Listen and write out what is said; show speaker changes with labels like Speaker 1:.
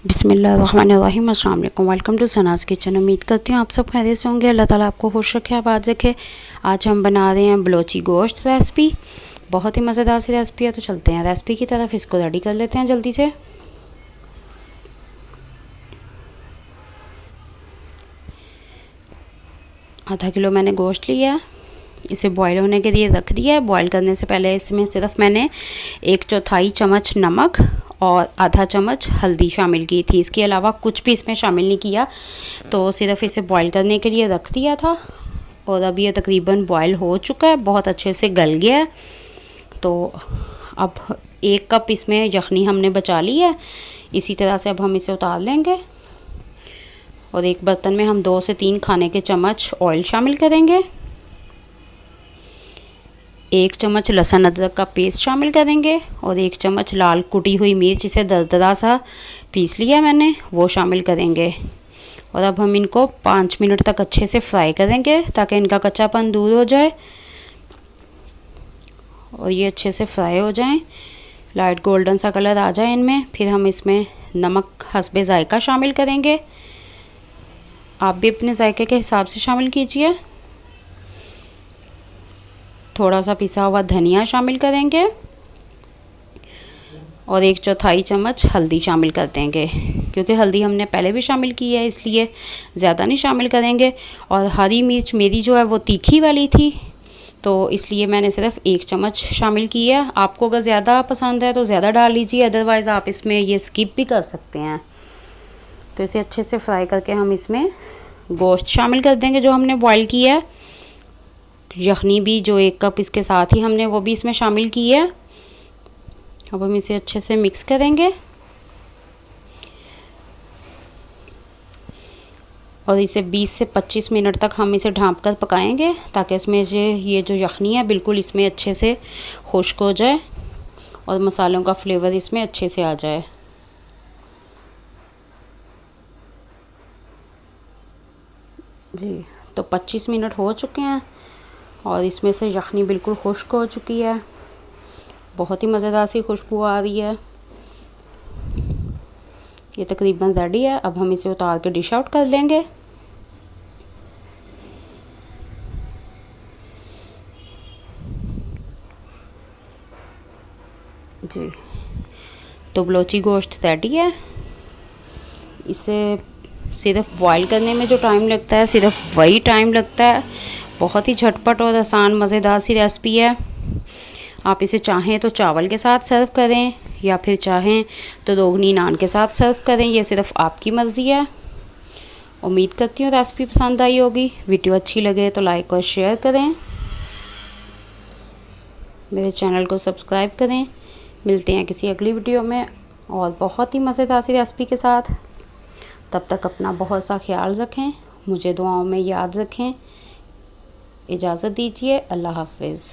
Speaker 1: बिस्मिल्लाहिर्रहमानिर्रहीम। अस्सलाम वालेकुम। Welcome to Sana's kitchen. उम्मीद करती हूँ आप सब खैरियत से होंगे। अल्लाह ताला आपको खुश रखे, आबाद रखे। आज हम बना रहे हैं बलोची गोश्त रेसिपी। बहुत ही मज़ेदार सी रेसिपी है। तो चलते हैं रेसिपी की तरफ। इसको रेडी कर लेते हैं जल्दी से। आधा किलो मैंने गोश्त लिया, इसे बॉईल होने के लिए रख दिया है। बॉईल करने से पहले इसमें सिर्फ मैंने 1/4 चम्मच नमक और आधा चम्मच हल्दी शामिल की थी। इसके अलावा कुछ भी इसमें शामिल नहीं किया। तो सिर्फ इसे बॉईल करने के लिए रख दिया था और अभी ये तकरीबन बॉईल हो चुका है, बहुत अच्छे से गल गया है। तो अब 1 कप इसमें यखनी हमने बचा ली है। इसी तरह से अब हम इसे उतार लेंगे और एक बर्तन में हम 2 से 3 खाने के चम्मच ऑयल शामिल करेंगे। 1 चम्मच लहसुन अदरक का पेस्ट शामिल करेंगे और 1 चम्मच लाल कुटी हुई मिर्च, इसे दरदरा सा पीस लिया मैंने, वो शामिल करेंगे। और अब हम इनको 5 मिनट तक अच्छे से फ्राई करेंगे ताकि इनका कच्चापन दूर हो जाए और ये अच्छे से फ्राई हो जाएं, लाइट गोल्डन सा कलर आ जाए इनमें। फिर हम इसमें नमक हस्बे ज़ायका शामिल करेंगे। आप भी अपने जायके के हिसाब से शामिल कीजिए। थोड़ा सा पिसा हुआ धनिया शामिल करेंगे और 1/4 चम्मच हल्दी शामिल कर देंगे, क्योंकि हल्दी हमने पहले भी शामिल की है इसलिए ज़्यादा नहीं शामिल करेंगे। और हरी मिर्च मेरी जो है वो तीखी वाली थी, तो इसलिए मैंने सिर्फ 1 चम्मच शामिल की है। आपको अगर ज़्यादा पसंद है तो ज़्यादा डाल लीजिए, अदरवाइज़ आप इसमें ये स्किप भी कर सकते हैं। तो इसे अच्छे से फ्राई करके हम इसमें गोश्त शामिल कर देंगे जो हमने बॉईल किया है। यखनी भी जो 1 कप इसके साथ ही हमने वो भी इसमें शामिल की है। अब हम इसे अच्छे से मिक्स करेंगे और इसे 20 से 25 मिनट तक हम इसे ढाँप कर पकाएंगे ताकि इसमें ये जो यखनी है बिल्कुल इसमें अच्छे से खुश्क हो जाए और मसालों का फ्लेवर इसमें अच्छे से आ जाए। जी, तो 25 मिनट हो चुके हैं और इसमें से यखनी बिल्कुल खुश्क हो चुकी है। बहुत ही मज़ेदार सी खुशबू आ रही है। ये तकरीबन रेडी है। अब हम इसे उतार के डिश आउट कर लेंगे। जी, तो बलोची गोश्त रेडी है। इसे सिर्फ बॉईल करने में जो टाइम लगता है सिर्फ वही टाइम लगता है। बहुत ही झटपट और आसान मज़ेदार सी रेसिपी है। आप इसे चाहें तो चावल के साथ सर्व करें या फिर चाहें तो रोगनी नान के साथ सर्व करें, ये सिर्फ आपकी मर्ज़ी है। उम्मीद करती हूँ रेसिपी पसंद आई होगी। वीडियो अच्छी लगे तो लाइक और शेयर करें, मेरे चैनल को सब्सक्राइब करें। मिलते हैं किसी अगली वीडियो में और बहुत ही मज़ेदार सी रेसिपी के साथ। तब तक अपना बहुत सा ख्याल रखें, मुझे दुआओं में याद रखें। इजाज़त दीजिए। अल्लाह हाफ़िज़।